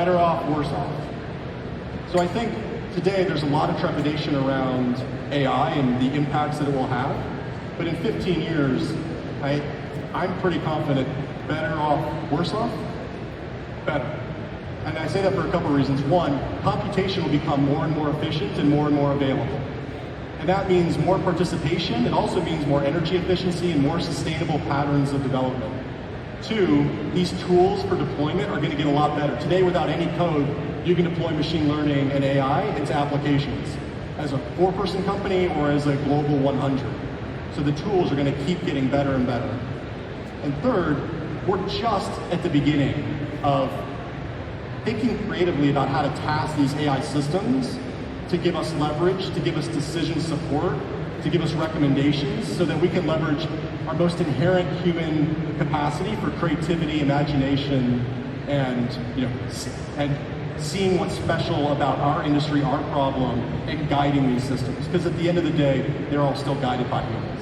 better off, worse off. So I think today there's a lot of trepidation around AI and the impacts that it will have. But in 15 years, I'm pretty confident better off, worse off, better. And I say that for a couple of reasons. One, computation will become more and more efficient and more available. And that means more participation. It also means more energy efficiency and more sustainable patterns of development. Two, these tools for deployment are going to get a lot better. Today, without any code, you can deploy machine learning and AI into applications as a 4-person company or as a global 100. So the tools are going to keep getting better and better. And third, we're just at the beginning of thinking creatively about how to task these AI systems to give us leverage, to give us decision support, to give us recommendations so that we can leverage our most inherent human capacity for creativity, imagination, and seeing what's special about our industry, our problem, and guiding these systems. Because at the end of the day, they're all still guided by humans.